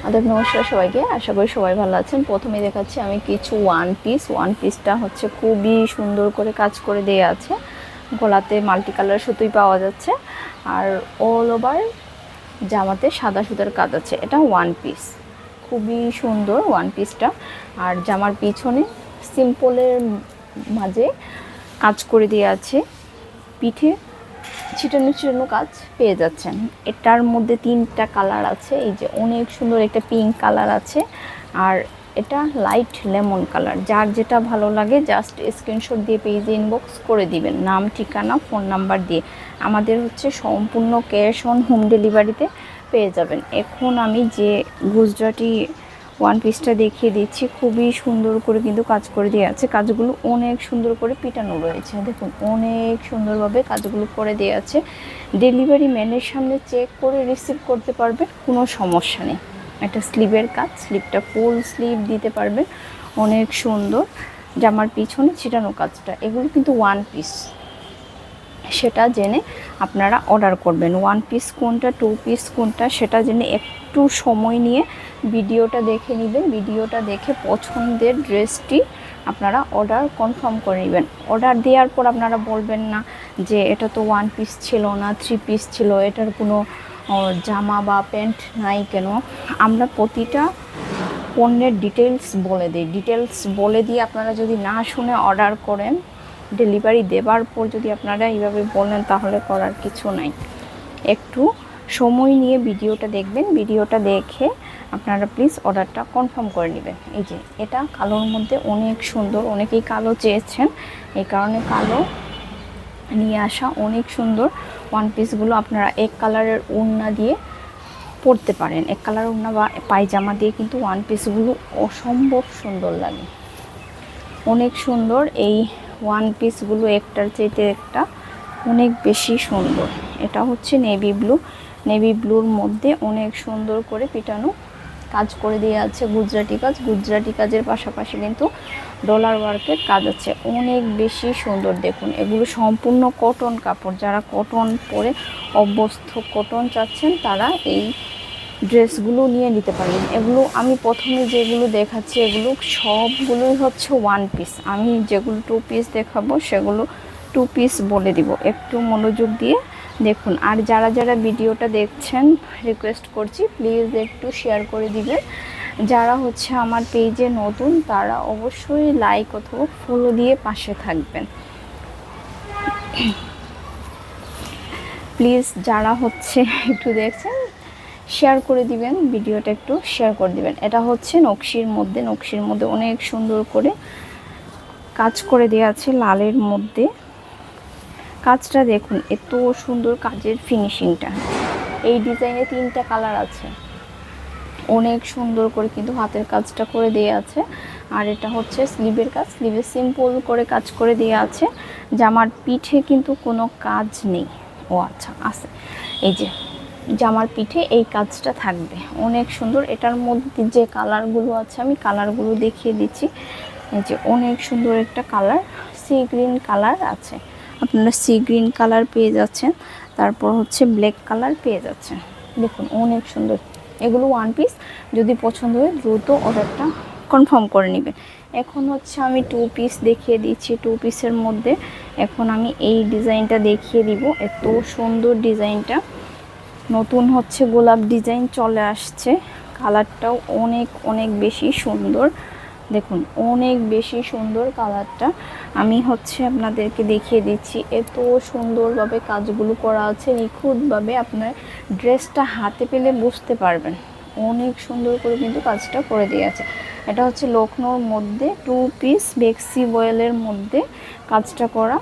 আদাব নমস্কার সবাইকে, আশা করি সবাই ভালো আছেন। প্রথমে দেখাচ্ছি আমি কিছু ওয়ান পিসটা হচ্ছে খুবই সুন্দর করে কাজ করে দেওয়া আছে। গলাতে মাল্টি কালার সুতোই পাওয়া যাচ্ছে আর অল ওভার জামাতে সাদা সুতার কাজ আছে। এটা ওয়ান পিস, খুবই সুন্দর ওয়ান পিসটা। আর জামার পিছনে সিম্পলের মাঝে কাজ করে দেওয়া আছে, পিঠে ছিটানো ছিটানো কাজ পেয়ে যাচ্ছেন। এটার মধ্যে 3টা কালার আছে, এই যে অনেক সুন্দর একটা পিঙ্ক কালার আছে আর এটা লাইট লেমন কালার। যার যেটা ভালো লাগে জাস্ট স্ক্রিনশট দিয়ে পেজে ইনবক্স করে দিবেন, নাম ঠিকানা ফোন নাম্বার দিয়ে। আমাদের হচ্ছে সম্পূর্ণ ক্যাশ অন হোম ডেলিভারিতে পেয়ে যাবেন। এখন আমি যে গুজরাটি ওয়ান পিসটা দেখিয়ে দিচ্ছি, খুবই সুন্দর করে কিন্তু কাজ করে দেওয়া আছে। কাজগুলো অনেক সুন্দর করে পিটানো রয়েছে, দেখুন অনেক সুন্দরভাবে কাজগুলো করে দেওয়া আছে। ডেলিভারি ম্যানের সামনে চেক করে রিসিভ করতে পারবেন, কোনো সমস্যা নেই। একটা স্লিভের কাজ, স্লিভটা ফুল স্লিভ দিতে পারবেন, অনেক সুন্দর। জামার পিছনে ছিটানো কাজটা, এগুলো কিন্তু ওয়ান পিস, সেটা জেনে আপনারা অর্ডার করবেন। ওয়ান পিস কোনটা, টু পিস কোনটা, সেটা জেনে একটু সময় নিয়ে ভিডিওটা দেখে নেবেন। ভিডিওটা দেখে পছন্দের ড্রেসটি আপনারা অর্ডার কনফার্ম করে নেবেন। অর্ডার দেওয়ার পর আপনারা বলবেন না যে এটা তো ওয়ান পিস ছিল না, থ্রি পিস ছিল, এটার কোনো জামা বা প্যান্ট নাই কেন। আমরা প্রতিটা পণ্যের ডিটেলস বলে দিই। ডিটেলস বলে দিয়ে আপনারা যদি না শুনে অর্ডার করেন, ডেলিভারি দেবার পর যদি আপনারা এইভাবে বলেন, তাহলে করার কিছু নাই। একটু সময় নিয়ে ভিডিওটা দেখবেন, ভিডিওটা দেখে আপনারা প্লিজ অর্ডারটা কনফার্ম করে নেবেন। এই যে এটা কালোর মধ্যে অনেক সুন্দর, অনেকেই কালো চেয়েছেন, এই কারণে কালো নিয়ে আসা। অনেক সুন্দর ওয়ান পিসগুলো আপনারা এক কালারের ওড়না দিয়ে পরতে পারেন। এক কালার ওড়না বা পায়জামা দিয়ে কিন্তু ওয়ান পিসগুলো অসম্ভব সুন্দর লাগে, অনেক সুন্দর। এই ওয়ান পিসগুলো একটার চাইতে একটা অনেক বেশি সুন্দর। এটা হচ্ছে নেভি ব্লু, নেভি ব্লুর মধ্যে অনেক সুন্দর করে পিটানো কাজ করে দিয়ে আছে, গুজরাটি কাজ। গুজরাটি কাজের পাশাপাশি কিন্তু ডলার ওয়ার্কের কাজ আছে, অনেক বেশি সুন্দর। দেখুন এগুলো সম্পূর্ণ কটন কাপড়। যারা কটন পরে অভ্যস্ত, কটন চাচ্ছেন, তারা এই ড্রেসগুলো নিয়ে নিতে পারেন। এগুলো আমি প্রথমে যেগুলো দেখাচ্ছি এগুলো সবগুলোই হচ্ছে ওয়ান পিস। আমি যেগুলো টু পিস দেখাবো সেগুলো টু পিস বলে দিব, একটু মনোযোগ দিয়ে দেখুন। আর যারা যারা ভিডিওটা দেখছেন, রিকোয়েস্ট করছি প্লিজ একটু শেয়ার করে দিবেন। যারা হচ্ছে আমার পেজে নতুন, তারা অবশ্যই লাইক অথবা ফলো দিয়ে পাশে থাকবেন প্লিজ। যারা হচ্ছে একটু দেখছেন, শেয়ার করে দিবেন, ভিডিওটা একটু শেয়ার করে দিবেন। এটা হচ্ছে নকশির মধ্যে, নকশির মধ্যে অনেক সুন্দর করে কাজ করে দেওয়া আছে লালের মধ্যে। কাজটা দেখুন, এত সুন্দর কাজের ফিনিশিংটা। এই ডিজাইনে 3টা কালার আছে, অনেক সুন্দর করে কিন্তু হাতের কাজটা করে দেওয়া আছে। আর এটা হচ্ছে স্লিভের কাজ, স্লিভে সিম্পল করে কাজ করে দেওয়া আছে। জামার পিঠে কিন্তু কোনো কাজ নেই। ও আচ্ছা আছে, এই যে জামার পিঠে এই কাজটা থাকবে, অনেক সুন্দর। এটার মধ্যে যে কালারগুলো আছে আমি কালারগুলো দেখিয়ে দিচ্ছি। এই যে অনেক সুন্দর একটা কালার, সি গ্রিন কালার আছে, আপনারা সি গ্রিন কালার পেয়ে যাচ্ছেন। তারপর হচ্ছে ব্ল্যাক কালার পেয়ে যাচ্ছেন। দেখুন অনেক সুন্দর। এগুলো ওয়ান পিস, যদি পছন্দ হয় দ্রুত অর্ডারটা কনফার্ম করে নেবেন। এখন হচ্ছে আমি টু পিস দেখিয়ে দিচ্ছি। টু পিসের মধ্যে এখন আমি এই ডিজাইনটা দেখিয়ে দিব, এত সুন্দর ডিজাইনটা। নতুন হচ্ছে গোলাপ ডিজাইন চলে আসছে, কালারটাও অনেক অনেক বেশি সুন্দর। দেখুন অনেক বেশি সুন্দর কালারটা। আমি হচ্ছে আপনাদেরকে দেখিয়ে দিচ্ছি, এত সুন্দরভাবে কাজগুলো করা আছে, নিখুঁতভাবে। আপনার ড্রেসটা হাতে পেলে বুঝতে পারবেন, অনেক সুন্দর করে কিন্তু কাজটা করে দিয়ে আছে। এটা হচ্ছে লখনৌর মধ্যে টু পিস বেক্সি বয়েলের মধ্যে কাজটা করা।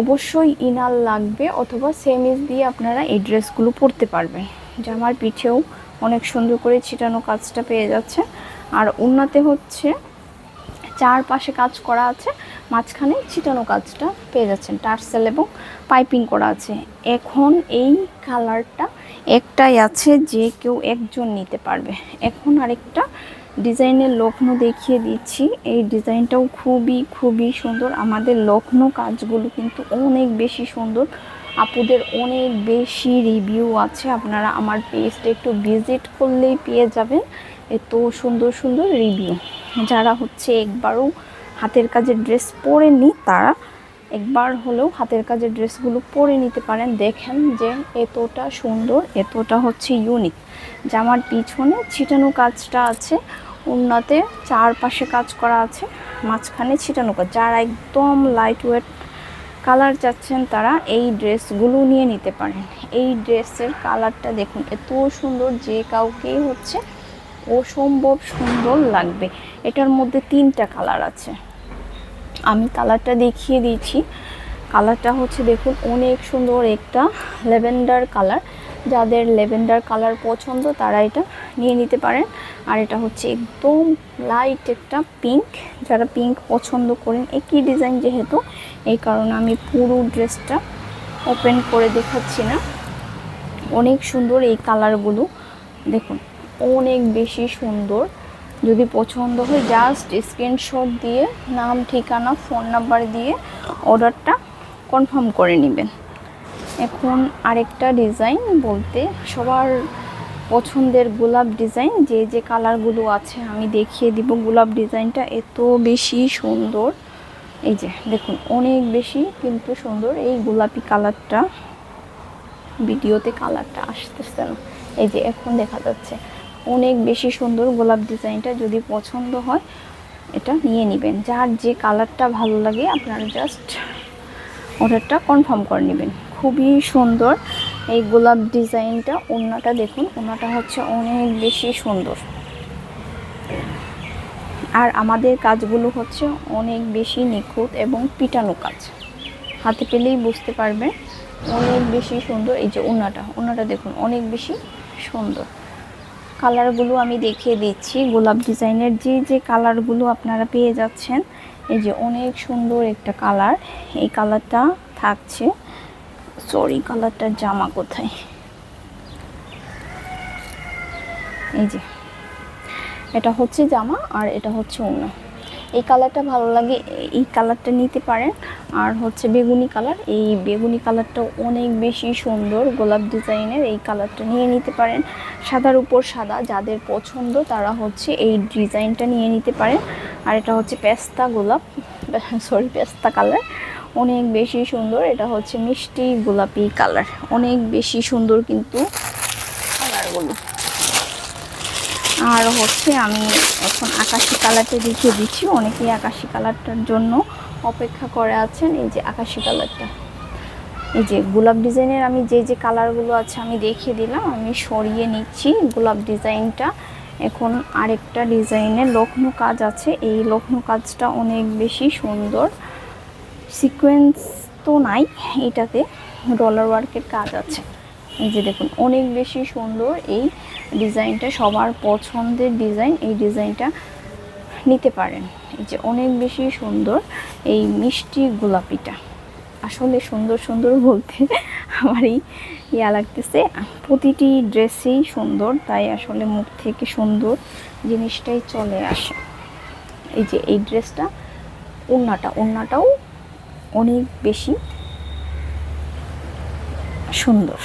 অবশ্যই ইনার লাগবে অথবা সেমিজ দিয়ে আপনারা এই ড্রেসগুলো পরতে পারবেন। জামার পিঠেও অনেক সুন্দর করে ছিটানো কাজটা পেয়ে যাচ্ছে। আর ওড়নাতে হচ্ছে চারপাশে কাজ করা আছে, মাঝখানে ছিটানো কাজটা পেয়ে যাচ্ছেন, টার্সেল এবং পাইপিং করা আছে। এখন এই কালারটা একটাই আছে, যে কেউ একজন নিতে পারবে। এখন আরেকটা ডিজাইনের লখনৌ দেখিয়ে দিচ্ছি। এই ডিজাইনটাও খুবই খুবই সুন্দর। আমাদের লখনৌ কাজগুলো কিন্তু অনেক বেশি সুন্দর। আপুদের অনেক বেশি রিভিউ আছে, আপনারা আমার পেজটা একটু ভিজিট করলেই পেয়ে যাবেন এত সুন্দর সুন্দর রিভিউ। যারা হচ্ছে একবারও হাতের কাজের ড্রেস পরেননি তারা একবার হলেও হাতের কাজের ড্রেসগুলো পরে নিতে পারেন। দেখেন যে এতটা সুন্দর, এতটা হচ্ছে ইউনিক। জামার পিছনে ছিটানো কাজটা আছে, ওড়নাতে চারপাশে কাজ করা আছে, মাঝখানে ছিটানো কাজ। যারা একদম লাইট ওয়েট কালার চাচ্ছেন তারা এই ড্রেসগুলো নিয়ে নিতে পারেন। এই ড্রেসের কালারটা দেখুন এত সুন্দর, যে কাউকেই হচ্ছে অসম্ভব সুন্দর লাগবে। এটার মধ্যে 3টা কালার আছে, আমি কালারটা দেখিয়ে দিচ্ছি। কালারটা হচ্ছে দেখুন অনেক সুন্দর, একটা ল্যাভেন্ডার কালার। যাদের ল্যাভেন্ডার কালার পছন্দ তারা এটা নিয়ে নিতে পারেন। আর এটা হচ্ছে একদম লাইট একটা পিঙ্ক, যারা পিঙ্ক পছন্দ করেন। একই ডিজাইন যেহেতু, এই কারণে আমি পুরো ড্রেসটা ওপেন করে দেখাচ্ছি না। অনেক সুন্দর এই কালারগুলো, দেখুন অনেক বেশি সুন্দর। যদি পছন্দ হয় জাস্ট স্ক্রিনশট দিয়ে নাম, ঠিকানা, ফোন নাম্বার দিয়ে অর্ডারটা কনফার্ম করে নেবেন। এখন আরেকটা ডিজাইন বলতে সবার পছন্দের গোলাপ ডিজাইন, যে যে কালারগুলো আছে আমি দেখিয়ে দিব। গোলাপ ডিজাইনটা এত বেশি সুন্দর, এই যে দেখুন অনেক বেশি কিন্তু সুন্দর। এই গোলাপি কালারটা ভিডিওতে কালারটা আসতেছে না, এই যে এখন দেখা যাচ্ছে। অনেক বেশি সুন্দর গোলাপ ডিজাইনটা, যদি পছন্দ হয় এটা নিয়ে নেবেন। যার যে কালারটা ভালো লাগে আপনারা জাস্ট অর্ডারটা কনফার্ম করে নেবেন। খুবই সুন্দর এই গোলাপ ডিজাইনটা। ওড়নাটা দেখুন, ওড়নাটা হচ্ছে অনেক বেশি সুন্দর। আর আমাদের কাজগুলো হচ্ছে অনেক বেশি নিখুঁত এবং পিটানো কাজ, হাতে পেলেই বুঝতে পারবেন অনেক বেশি সুন্দর। এই যে ওড়নাটা দেখুন অনেক বেশি সুন্দর। কালারগুলো আমি দেখিয়ে দিচ্ছি, গোলাপ ডিজাইনের যে যে কালারগুলো আপনারা পেয়ে যাচ্ছেন। এই যে অনেক সুন্দর একটা কালার, এই কালারটা থাকছে, সরি কালারটার জামা কোথায়, এই যে এটা হচ্ছে জামা আর এটা হচ্ছে ওড়না। এই কালারটা ভালো লাগে, এই কালারটা নিতে পারেন। আর হচ্ছে বেগুনি কালার, এই বেগুনি কালারটা অনেক বেশি সুন্দর গোলাপ ডিজাইনের, এই কালারটা নিয়ে নিতে পারেন। সাদার উপর সাদা যাদের পছন্দ তারা হচ্ছে এই ডিজাইনটা নিয়ে নিতে পারেন। আর এটা হচ্ছে পেস্তা গোলাপ, সরি পেস্তা কালার, অনেক বেশি সুন্দর। এটা হচ্ছে মিষ্টি গোলাপি কালার, অনেক বেশি সুন্দর কিন্তু কালারগুলো। আর হচ্ছে আমি এখন আকাশি কালারটা দেখিয়ে দিচ্ছি, অনেকেই আকাশি কালারটার জন্য অপেক্ষা করে আছেন। এই যে আকাশি কালারটা, এই যে গোলাপ ডিজাইনের আমি যে যে কালারগুলো আছে আমি দেখিয়ে দিলাম। আমি সরিয়ে নিচ্ছি গোলাপ ডিজাইনটা। এখন আরেকটা ডিজাইনের লক্ষ্ণ কাজ আছে, এই লক্ষ্ণ কাজটা অনেক বেশি সুন্দর। সিকোয়েন্স তো নাই এটাতে, ডলার ওয়ার্কের কাজ আছে। এই যে দেখুন অনেক বেশি সুন্দর এই ডিজাইনটা, সবার পছন্দের ডিজাইন। এই ডিজাইনটা নিতে পারেন। এই যে অনেক বেশি সুন্দর এই মিষ্টি গোলাপিটা, আসলে সুন্দর সুন্দর বলতে আমারই ইয়া লাগতেছে, প্রতিটি ড্রেসেই সুন্দর, তাই আসলে মুখ থেকে সুন্দর জিনিসটাই চলে আসে। এই যে এই ড্রেসটা, ওড়নাটাও অনেক বেশি সুন্দর।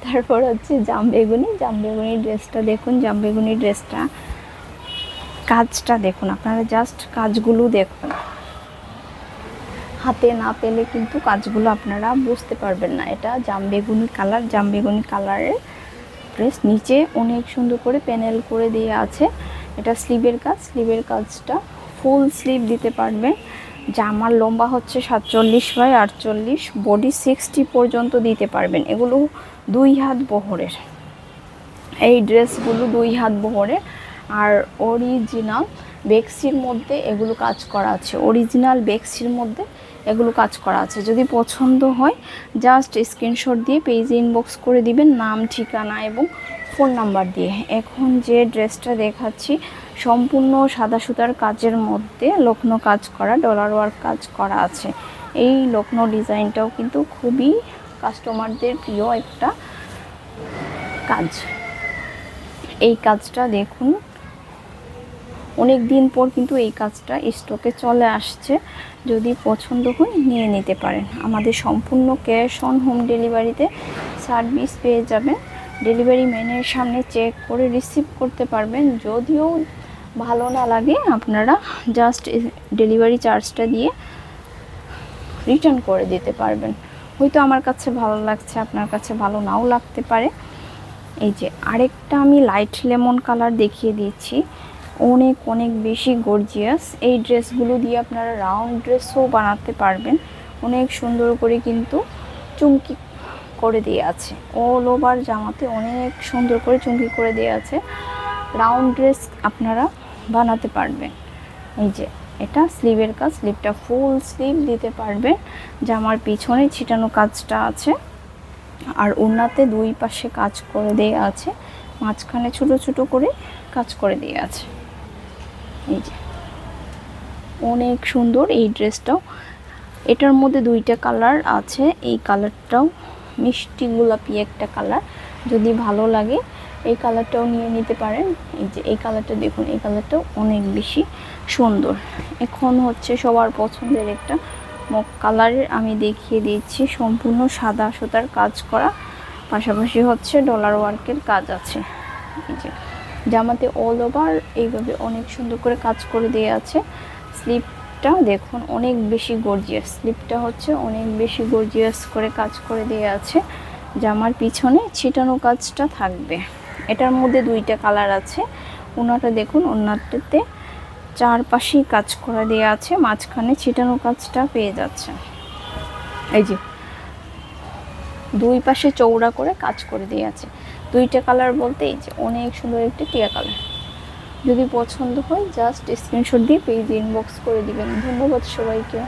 তারপর হচ্ছে জামবেগুনি ড্রেসটা দেখুন, জামবেগুনি ড্রেসটা কাজটা দেখুন, আপনারা জাস্ট কাজগুলো দেখুন, হাতে না পেলে কিন্তু কাজগুলো আপনারা বুঝতে পারবেন না। এটা জামবেগুনি কালারের ড্রেস, নিচে অনেক সুন্দর করে প্যানেল করে দেওয়া আছে। এটা স্লিভের কাজটা ফুল স্লিভ দিতে পারবেন। জামার লম্বা হচ্ছে 47/48, বডি 60 পর্যন্ত দিতে পারবেন। এগুলো 2 হাত বহরের, এই ড্রেসগুলো 2 হাত বহরের। আর অরিজিনাল বেক্সির মধ্যে এগুলো কাজ করা আছে, যদি পছন্দ হয় জাস্ট স্ক্রিনশট দিয়ে পেজে ইনবক্স করে দিবেন, নাম, ঠিকানা এবং ফোন নাম্বার দিয়ে। এখন যে ড্রেসটা দেখাচ্ছি সম্পূর্ণ সাদা সুতার কাজের মধ্যে লক্ষ্ণ কাজ করা, ডলার ওয়ার্ক কাজ করা আছে। এই লক্ষ্ণ ডিজাইনটাও কিন্তু খুবই কাস্টমারদের প্রিয় একটা কাজ। এই কাজটা দেখুন অনেক দিন পর কিন্তু এই কাজটা স্টকে চলে আসছে, যদি পছন্দ হয় নিয়ে নিতে পারেন। আমাদের সম্পূর্ণ ক্যাশ অন হোম ডেলিভারিতে সার্ভিস পেয়ে যাবেন। ডেলিভারি ম্যানের সামনে চেক করে রিসিভ করতে পারবেন। যদিও ভালো না লাগে আপনারা জাস্ট ডেলিভারি চার্জটা দিয়ে রিটার্ন করে দিতে পারবেন। হয়তো আমার কাছে ভালো লাগছে, আপনার কাছে ভালো নাও লাগতে পারে। এই যে আরেকটা আমি লাইট লেমন কালার দেখিয়ে দিচ্ছি, অনেক অনেক বেশি গর্জিয়াস। এই ড্রেসগুলো দিয়ে আপনারা রাউন্ড ড্রেসও বানাতে পারবেন। অনেক সুন্দর করে কিন্তু চুমকি করে দিয়ে আছে, অল ওভার জামাতে অনেক সুন্দর করে চুমকি করে দিয়ে আছে। রাউন্ড ড্রেস আপনারা বানাতে পারবেন। এই যে এটা স্লিভের কাজ, স্লিভটা ফুল স্লিভ দিতে পারবেন। জামার পিছনে ছিটানো কাজটা আছে, আর ওড়নাতে দুই পাশে কাজ করে দেয়া আছে, মাঝখানে ছোট ছোট করে কাজ করে দিয়ে আছে। এই যে অনেক সুন্দর এই ড্রেসটাও। এটার মধ্যে দুইটা কালার আছে, এই কালারটাও মিষ্টি গোলাপি একটা কালার, যদি ভালো লাগে এই কালারটাও নিয়ে নিতে পারেন। এই যে এই কালারটা দেখুন, এই কালারটাও অনেক বেশি সুন্দর। এখন হচ্ছে সবার পছন্দের একটা মক কালারের আমি দেখিয়ে দিচ্ছি, সম্পূর্ণ সাদা সুতার কাজ করা, পাশাপাশি হচ্ছে ডলার ওয়ার্কের কাজ আছে। এই যে জামাতে অল ওভার এইভাবে অনেক সুন্দর করে কাজ করে দিয়ে আছে। স্লিপটা দেখুন অনেক বেশি গর্জিয়াস, স্লিপটা হচ্ছে অনেক বেশি গর্জিয়াস করে কাজ করে দিয়ে আছে। জামার পিছনে ছিটানো কাজটা থাকবে। এটার মধ্যে দুইটা কালার আছে। ওনাটা দেখুন, ওনাটাতে চারপাশেই কাজ করা দেওয়া আছে, মাঝখানে ছিটানো কাজটা পেয়ে যাচ্ছে। এই যে দুই পাশে চৌড়া করে কাজ করে দিয়ে আছে। দুইটা কালার বলতে এই যে অনেক সুন্দর একটি টিয়া কালার। যদি পছন্দ হয় জাস্ট স্ক্রিনশট দিয়ে পেজ ইনবক্স করে দিবেন। ধন্যবাদ সবাইকে।